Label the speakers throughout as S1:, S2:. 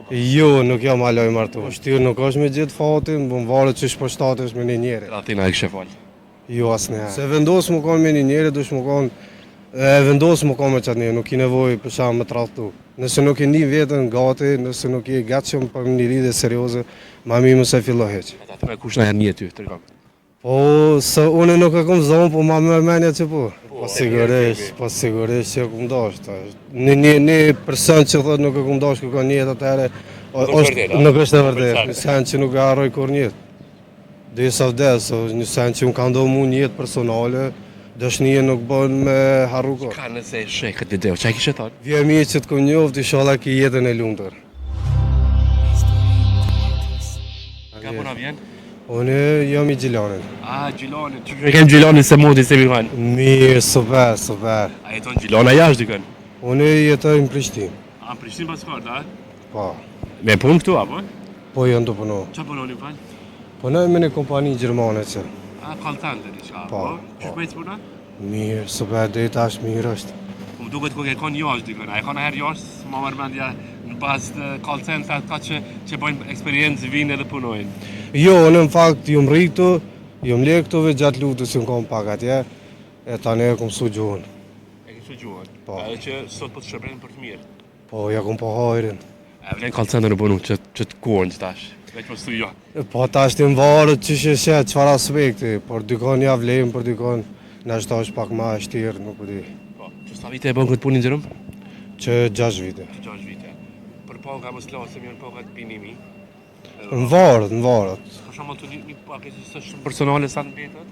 S1: Jo, nuk jam aloj martu. Shtyrë nuk është me gjithë fatin, më varet që po shtatesh me një njeri.
S2: Atina e kështë falë.
S1: Jo, asnjëherë. Se vendos më konë me një njeri, dush më konë e vendos më konë me qatë një, nuk i nevoj për shama me tradhtu. Nëse nuk e një vetën gati, nëse nuk i gatshëm për një lidhje serioze, ma mi më se fillo heq.
S2: Atina kush në herë një ty, tërkam.
S1: Po, se une nuk e kom zonë, po ma më menja që po. Po sigurisht që e kom dasht. Një person që thot nuk e kom dasht ku ka njët atëhere, nuk është e vërtet. Një sen që nuk e harroj kur njët. Dhe sa vdes, një sen që më ka ndohë mu njët personale, dëshnije nuk bën me harru kur.
S2: Ka nëse shë këtë video, që a kishe thonë?
S1: Vje mi që të kom njoft, inshallah ki jetën e lumtur.
S2: Ka puna vjen?
S1: Unë jam i Gjilanit.
S2: Gjilanit, që e kem Gjilanit se modi se mi kanë?
S1: Mirë, super.
S2: A jeton Gjilana jashtë dikën?
S1: Unë jetoj në Prishtinë.
S2: A në Prishtinë pas kart, a?
S1: Po.
S2: Me punë këtu, apo?
S1: Po janë të punu.
S2: Qa punoni falë?
S1: Punoj me një kompani gjermane që.
S2: Kaltan dhe diqka,
S1: Po.
S2: Që shpejtë puna?
S1: Mirë, super, dhe tash mirë është.
S2: Më duket ku ke kon jashtë dikën, a e kon herë jashtë, ma mërmendja në bazë të call center ka që bojnë eksperiencë, vinë edhe punojnë.
S1: Jo, unë në fakt jom rritu, jom le këtove gjatë luftës që më kom pak atje, e tani e kom su gjuhën.
S2: E ki su gjuhën?
S1: Po.
S2: Edhe që sot po të shërbenë për të mirë.
S1: Po, ja kom po hajrin.
S2: E vlen call center në punu që të kuon që tash, veç po stu jo.
S1: Po tash të mvarët që sheshe qëfar aspekti, por dykon ja vlejmë, por dykon në është tash pak ma shtirë, nuk po di.
S2: Po, që sta vite e bën këtë punin zërëm?
S1: Që 6 vite.
S2: 6 vite. Për paka më slasëm jënë paka të pinimi.
S1: Në varët.
S2: Ka shumë të një pake që së shumë personale sa në betët?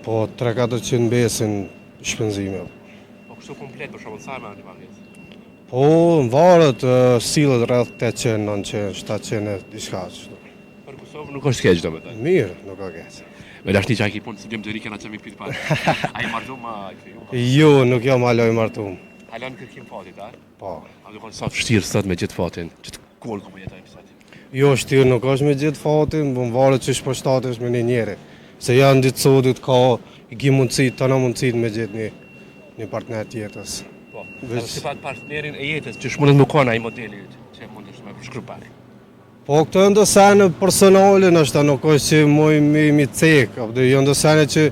S1: Po 3-400 besin shpenzime.
S2: Po kështu komplet për shumë sa me në një pakes?
S1: Po në varët silët rreth 800, 900, 700 e diçka qështu.
S2: Për Kosovë nuk është keq do me taj.
S1: Mirë, nuk ka keq.
S2: Me dashni që a ki punë, si djemë të rikena që mi pitë parë. A i marrë ma kriju?
S1: Jo, nuk jam aloj martum.
S2: Halon kërkim fatit, a?
S1: Po.
S2: A do konë sa fështirë sot me gjithë fatin, që të kullë ku më jetojmë sot.
S1: Jo, shtirë nuk është me gjithë fatin, më varet që shpështatesh me një njeri. Se janë ditë sotit ka i ki mundësit, tëna mundësit me gjithë një partner tjetës.
S2: Po, si pat partnerin e jetës, që shmundet më kona i modelit, që mundet me përshkru pari.
S1: Po, këto e ndosene personale, nështë nuk është që muj mi cekë, jo ndosene që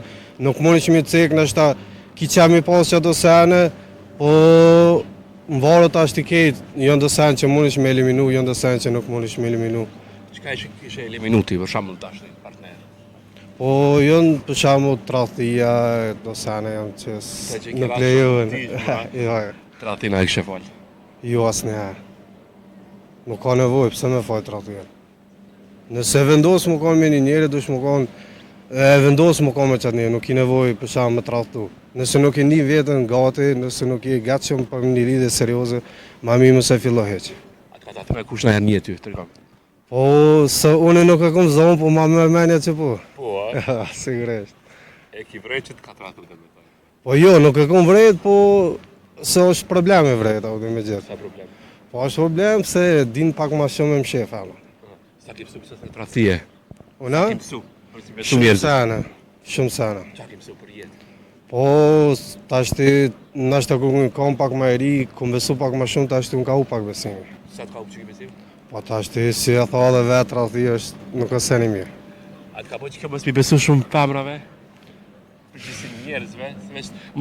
S1: nuk mundi që mi cekë, nështë ki që mi pas që ndosene, po më varët ashtë i ketë, jo ndosene që mundi që me eliminu, jo ndosene që nuk mundi që me eliminu.
S2: Qëka ishe eliminuti, për shambull tash një partner?
S1: Po, jonë për shamu tradhtia, ndosene janë që nuk lejohen.
S2: Tradhtina e kështë falë?
S1: Jo, asnjëherë. Nuk ka nevoj, pëse me fajt tradhtia. Nëse vendos më konë me një njeri, dush më konë, vendos më konë me qatë një, nuk i nevoj për shamu me tradhtu. Nëse nuk i një vetën gati, nëse nuk i gatshëm për një lidhje serioze, ma mi më se fillo heq.
S2: Atë ka të me kush në herë një ty, tërkam?
S1: Po, se une nuk e kom zonë, po ma më menja që po.
S2: Po, a?
S1: Sigurisht.
S2: E ki vrej që të ka tratu të me të.
S1: Po jo, nuk e kom vrejt, po se është probleme vrejt, me gjithë.
S2: Sa problem?
S1: Po është problem se din pak ma shumë me më shefa.
S2: Sa ki pësu pësës në tradhtie?
S1: Una?
S2: Sa ki pësu? Shumë
S1: sana.
S2: Qa ki pësu për jetë?
S1: Po, tashti, nashta ku kom pak ma e ri, kom besu pak ma shumë, tashti unë ka u pak besimi.
S2: Sa të ka u që ki besim?
S1: Po, tashti, si e tha dhe vetë, tradhti është, nuk është seni mirë.
S2: A të ka po që kjo mos pi besu shumë femrave? Për që si njerëzve,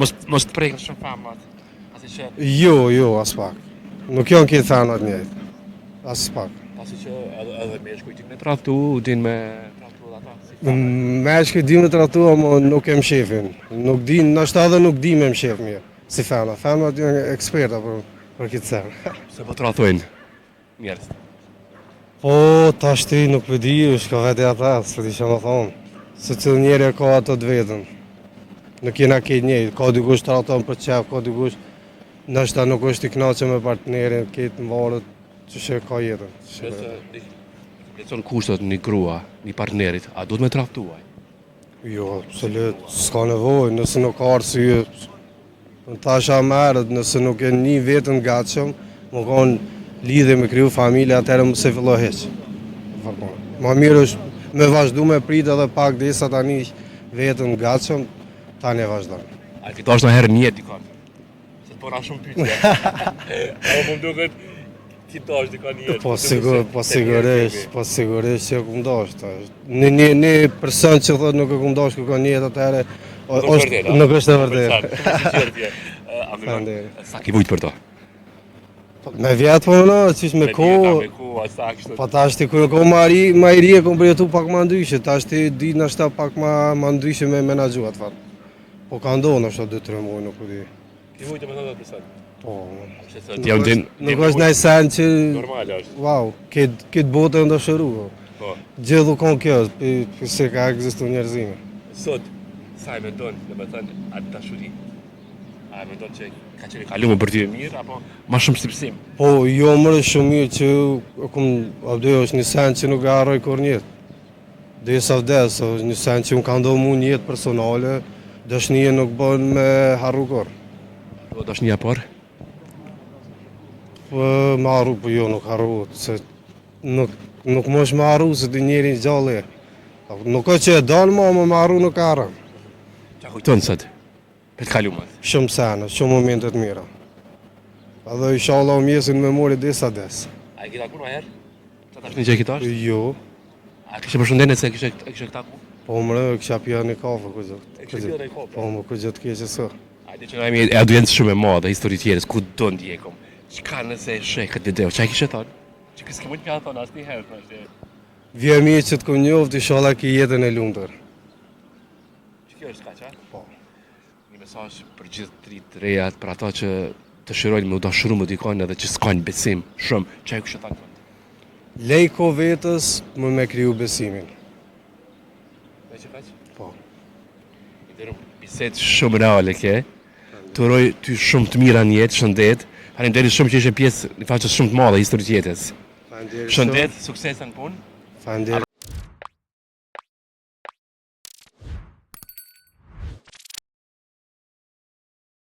S2: mos të prejkën shumë femrat. Asi që...
S1: Jo, as pak. Nuk janë këtë thanat njëjtë. As pak.
S2: Pasi që edhe me shkujtik me trahtu, din me trahtu dhe ata, si femra.
S1: Me shkujt din me trahtu, ama nuk e më shefin. Nuk din, nashta edhe nuk di me më shef mirë. Si femra. Femrat janë eksperta për këtë sen.
S2: Se po trathojnë njerëz.
S1: Po, tashti nuk për di, është ka vetë ata, së di që më thonë. Se cilë njerë e ka ato të vetën. Nuk jena këtë njëjtë, ka dikush trahton për qef, ka dikush nashta nuk është i knaqe me partnerin, këtë më varët që shë ka jetën.
S2: Nëse lecon kushtot një grua, një partnerit, a duhet me trahtuaj?
S1: Jo, absolut, s'ka nevoj, nëse nuk ka arsye. Në tasha merët, nëse nuk e një vetën gatshëm, më konë lidhe me kriju familje, atërë më se fillo heq. Ma mirë është me vazhdu me prit edhe pak disa tani vetën gatshëm, tani e vazhdojnë.
S2: A ti tash në herë një dikon? Se të pora shumë pytje. Po më duket Ti dash dikon një jetë.
S1: Po sigurisht që kum dash. Një person që thotë nuk e kum dash kërkon një jetë atëherë nuk është e vërtetë.
S2: Sa ki vujt për to?
S1: Me vjetë po në, qish me kohë, pa ta është ku kohë ma i ri e kom përjetu pak ma ndryshe, ta është di në ashta pak ma ndryshe me menagju atë farë. Po ka ndonë është 2-3 muaj nuk u di.
S2: Ki vujt e me thotë përsa?
S1: Po,
S2: Nuk
S1: është nëjë sen që,
S2: Normal është.
S1: wow, këtë botë e ndëshëru.
S2: Po.
S1: Gjithu kon kjo, se ka egzistu njerëzime.
S2: Sot, sa e me ndonë, në me thënë, atë dashuri? A e me ndonë që ka qenë kalume për ty e mirë, apo ma shumë shqipsim?
S1: Po, jo mërë shumë mirë që abdoj është një sen që nuk e harroj kur njetë. Dhe sa vdes, është një sen që më ka ndonë mu njetë personale, dëshnije nuk bën me harru kur.
S2: Po, dashnia por?
S1: Po, me harru, po jo nuk harru, se nuk më është me harru se di njeri gjallë e. Nuk është që e dalë ma, me harru nuk harru.
S2: Qa kujtonë sot? Për të kalume?
S1: Shumë sene, shumë momentet mira. Edhe inshallah u mjesin me mori disa des.
S2: A e kita ku në herë? Qa tash një që e kita është?
S1: Jo,
S2: A kështë përshëndene se kështë këta ku?
S1: po mërë, kësha pja një kafe, ku gjithë.
S2: E kështë pjë dhe i kopë?
S1: Po më ku gjithë keqe së.
S2: Ajde që nga jemi e audiencë shumë e madhe, histori tjeres, ku do në djekom. Qka nëse shë këtë video, qa kishe thonë? Që kësë këmujt pja thonë, asë një herë, thashtë.
S1: Vje mirë që të kom njoftë, inshallah ki jetën e lumëtër.
S2: Që kjo është ka qa?
S1: Po.
S2: Një mesazh për gjithë të rejat, për ata që të shirojnë me u dashuru më dikojnë edhe që s'kajnë besim shumë, që e kështë thonë?
S1: Lej ko vetës më me kriju besimin.
S2: Dhe që kaq?
S1: Po.
S2: I dërëm, biset shumë reale ke, të uroj ty shumë të mira në jetë, shëndet, faleminderit shumë që ishe pjesë një faqës shumë të madhe historisë jetës.
S1: Faleminderit.
S2: Shëndet, sukses në punë.
S1: Faleminderit.